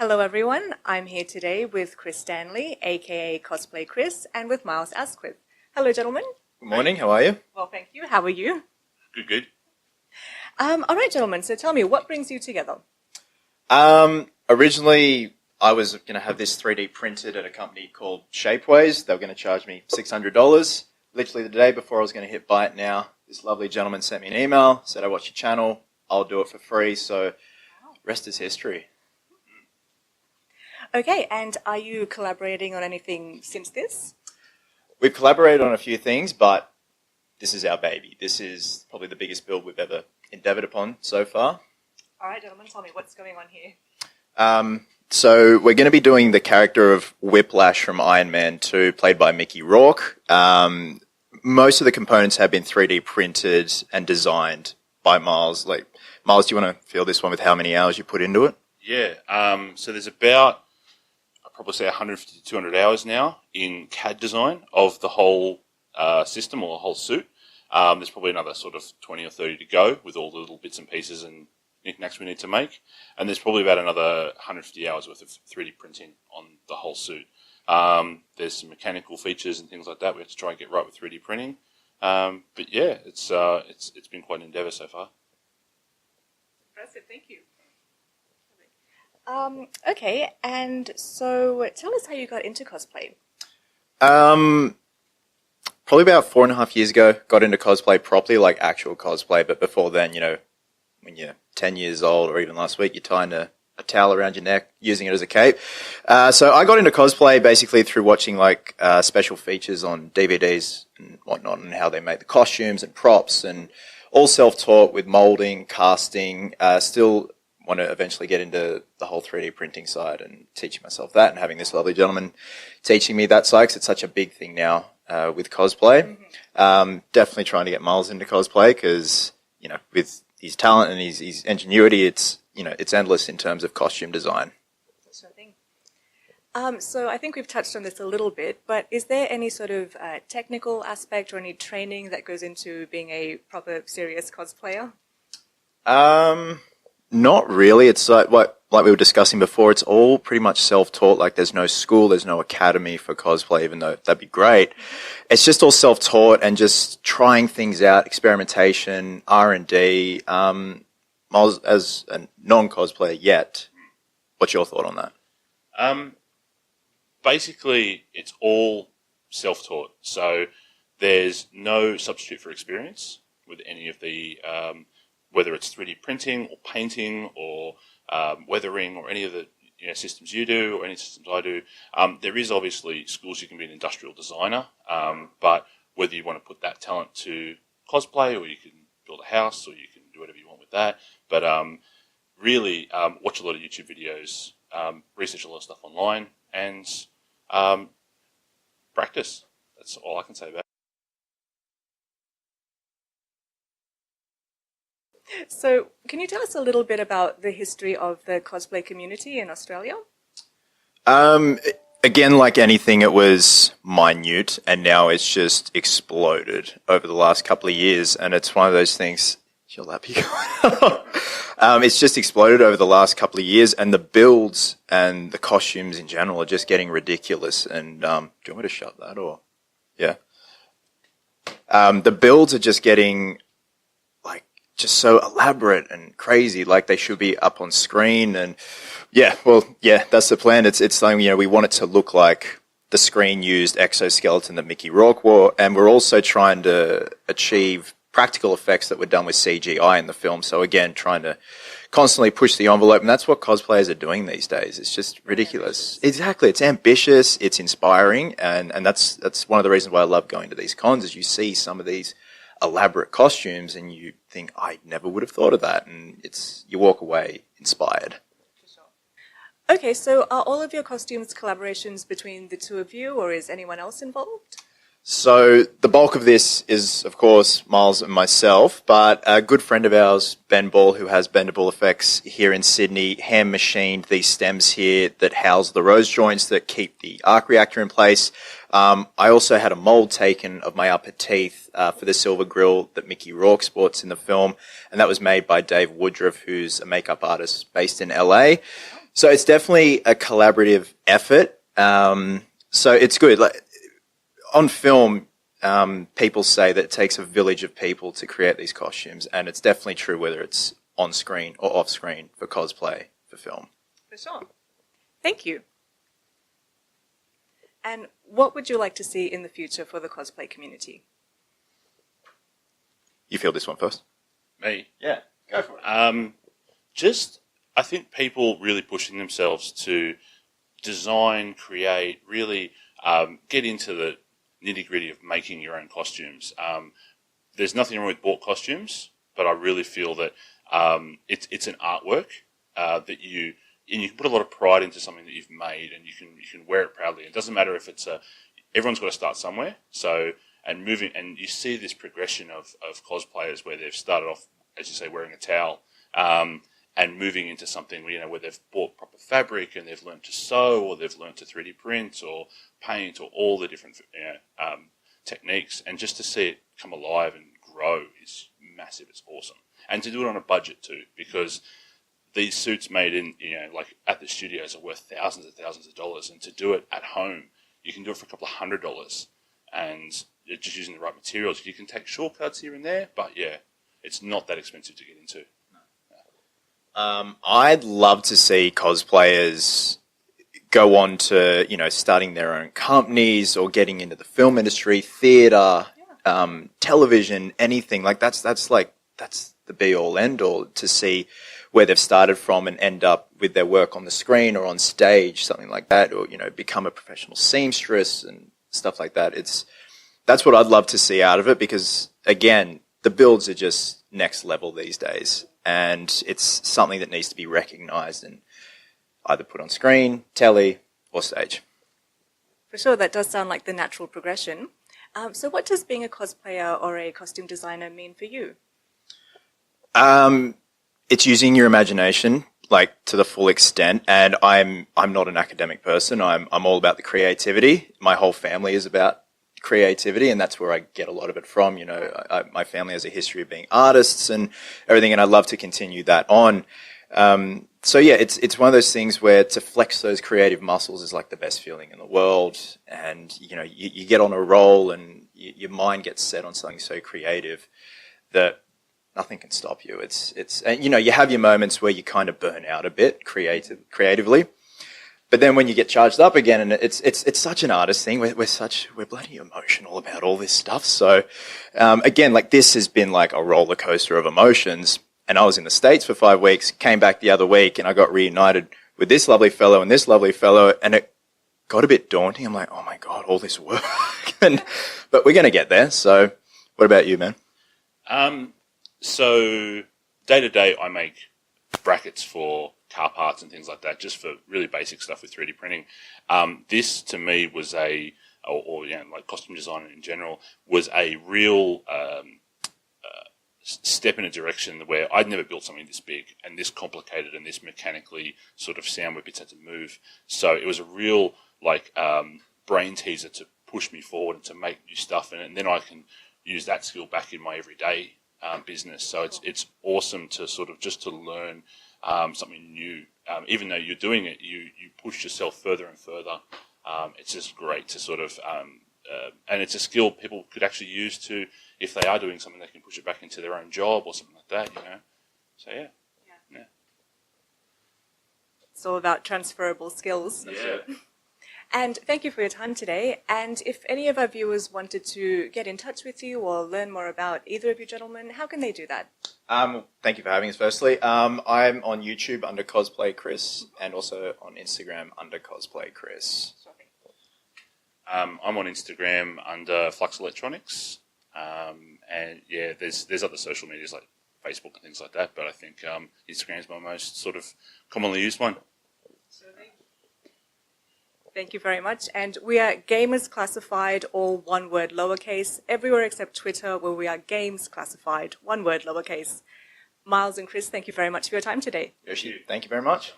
Hello everyone, I'm here today with Chris Stanley, aka Cosplay Chris, and with Myles Askwith. Hello gentlemen. Good morning, how are you? Well, thank you. How are you? Good. Alright gentlemen, so tell me, what brings you together? Originally, I was going to have this 3D printed at a company called Shapeways. They were going to charge me $600. Literally the day before I was going to hit buy it now, this lovely gentleman sent me an email, said I watch your channel, I'll do it for free, so rest is history. Okay, and are you collaborating on anything since this? We've collaborated on a few things, but this is our baby. This is probably the biggest build we've ever endeavoured upon so far. Alright gentlemen, tell me, what's going on here? So we're going to be doing the character of Whiplash from Iron Man 2, played by Mickey Rourke. Most of the components have been 3D printed and designed by Myles. Myles, do you want to fill this one with how many hours you put into it? Yeah, so there's about, I'd probably say 150 to 200 hours now in CAD design of the whole system or the whole suit. There's probably another sort of 20 or 30 to go with all the little bits and pieces and knickknacks we need to make. And there's probably about another 150 hours worth of 3D printing on the whole suit. There's some mechanical features and things like that we have to try and get right with 3D printing. But yeah, it's been quite an endeavour so far. Impressive, thank you. Okay, and so tell us how you got into cosplay. Probably about 4.5 years ago, got into cosplay properly, like actual cosplay. But before then, when you're 10 years old, or even last week, you're tying a towel around your neck, using it as a cape. So I got into cosplay basically through watching special features on DVDs and whatnot, and how they make the costumes and props, and all self-taught with molding, casting. Still want to eventually get into the whole 3D printing side and teaching myself that, and having this lovely gentleman teaching me that side, because it's such a big thing now with cosplay. Definitely trying to get Myles into cosplay, because with his talent and his ingenuity, it's endless in terms of costume design. Sure thing. So I think we've touched on this a little bit, but is there any sort of technical aspect or any training that goes into being a proper serious cosplayer? Not really. It's like we were discussing before, it's all pretty much self-taught. Like, there's no school, there's no academy for cosplay, even though that'd be great. It's just all self-taught and just trying things out, experimentation, R&D. Myles, as a non-cosplayer yet, what's your thought on that? Basically, it's all self-taught. So there's no substitute for experience with any of the, whether it's 3D printing or painting or weathering or any of the systems you do or any systems I do. There is obviously schools you can be an industrial designer, but whether you want to put that talent to cosplay, or you can build a house, or you can do whatever you want with that. But really watch a lot of YouTube videos, research a lot of stuff online, and practice. That's all I can say about it. So can you tell us a little bit about the history of the cosplay community in Australia? Again, like anything, it was minute, and now it's just exploded over the last couple of years. And it's one of those things. Your lap, it's just exploded over the last couple of years, and the builds and the costumes in general are just getting ridiculous. And do you want me to shut that, or yeah? The builds are just getting just so elaborate and crazy, like they should be up on screen. And that's the plan. It's something, we want it to look like the screen used exoskeleton that Mickey Rourke wore, and we're also trying to achieve practical effects that were done with CGI in the film. So again, trying to constantly push the envelope, and that's what cosplayers are doing these days. It's just ridiculous. Exactly. It's ambitious, it's inspiring, and that's one of the reasons why I love going to these cons, is you see some of these elaborate costumes and you think, I never would have thought of that, and you walk away inspired. Okay, so are all of your costumes collaborations between the two of you, or is anyone else involved? So the bulk of this is, of course, Myles and myself, but a good friend of ours, Ben Ball, who has Bendable Effects here in Sydney, hand machined these stems here that house the rose joints that keep the arc reactor in place. I also had a mold taken of my upper teeth for the silver grill that Mickey Rourke sports in the film, and that was made by Dave Woodruff, who's a makeup artist based in LA. So it's definitely a collaborative effort. So it's good. Like on film, people say that it takes a village of people to create these costumes, and it's definitely true whether it's on screen or off screen for cosplay for film. For sure. Thank you. And what would you like to see in the future for the cosplay community? You feel this one first? Me? Yeah, go for it. I think people really pushing themselves to design, create, really get into the nitty-gritty of making your own costumes. There's nothing wrong with bought costumes, but I really feel that it's an artwork that you can put a lot of pride into something that you've made, and you can wear it proudly. It doesn't matter if it's everyone's got to start somewhere. So and you see this progression of cosplayers where they've started off, as you say, wearing a towel, and moving into something where they've bought proper fabric and they've learned to sew, or they've learned to 3D print or paint, or all the different techniques, and just to see it come alive and grow is massive. It's awesome, and to do it on a budget too, because these suits made in like at the studios are worth thousands of dollars, and to do it at home, you can do it for a couple of $100, and just using the right materials. You can take shortcuts here and there, but yeah, it's not that expensive to get into. I'd love to see cosplayers go on to, starting their own companies or getting into the film industry, theatre, television, anything. Like that's the be all end all, to see where they've started from and end up with their work on the screen or on stage, something like that, or become a professional seamstress and stuff like that. That's what I'd love to see out of it, because again, the builds are just next level these days, and it's something that needs to be recognised and either put on screen, telly, or stage. For sure, that does sound like the natural progression. So what does being a cosplayer or a costume designer mean for you? It's using your imagination, like, to the full extent, and I'm not an academic person. I'm all about the creativity. My whole family is about creativity, and that's where I get a lot of it from. My family has a history of being artists and everything, and I love to continue that on. So yeah, it's one of those things where to flex those creative muscles is like the best feeling in the world, and you get on a roll, and your mind gets set on something so creative that nothing can stop you. And you have your moments where you kind of burn out a bit creatively. But then when you get charged up again, and it's such an artist thing, we're bloody emotional about all this stuff. So, again, like this has been like a roller coaster of emotions. And I was in the States for 5 weeks, came back the other week, and I got reunited with this lovely fellow and this lovely fellow, and it got a bit daunting. I'm like, oh my God, all this work. But we're going to get there. So what about you, man? So day to day, I make brackets for car parts and things like that, just for really basic stuff with 3D printing. This to me was like costume design in general, was a real step in a direction where I'd never built something this big and this complicated and this mechanically sort of sound where bits had to move. So it was a real brain teaser to push me forward and to make new stuff, and then I can use that skill back in my everyday business. So it's awesome to sort of just to learn something new. Even though you're doing it, you push yourself further and further. It's just great to sort of, and it's a skill people could actually use to, if they are doing something, they can push it back into their own job or something like that, So yeah. It's all about transferable skills. Yeah. And thank you for your time today. And if any of our viewers wanted to get in touch with you or learn more about either of you gentlemen, how can they do that? Thank you for having us, firstly. I'm on YouTube under Cosplay Chris, and also on Instagram under Cosplay Chris. I'm on Instagram under Flux Electronics. And yeah, there's other social medias like Facebook and things like that, but I think Instagram is my most sort of commonly used one. Thank you very much. And we are Gamers Classified, all one word lowercase, everywhere except Twitter, where we are Games Classified, one word lowercase. Myles and Chris, thank you very much for your time today. Yoshi, thank you very much.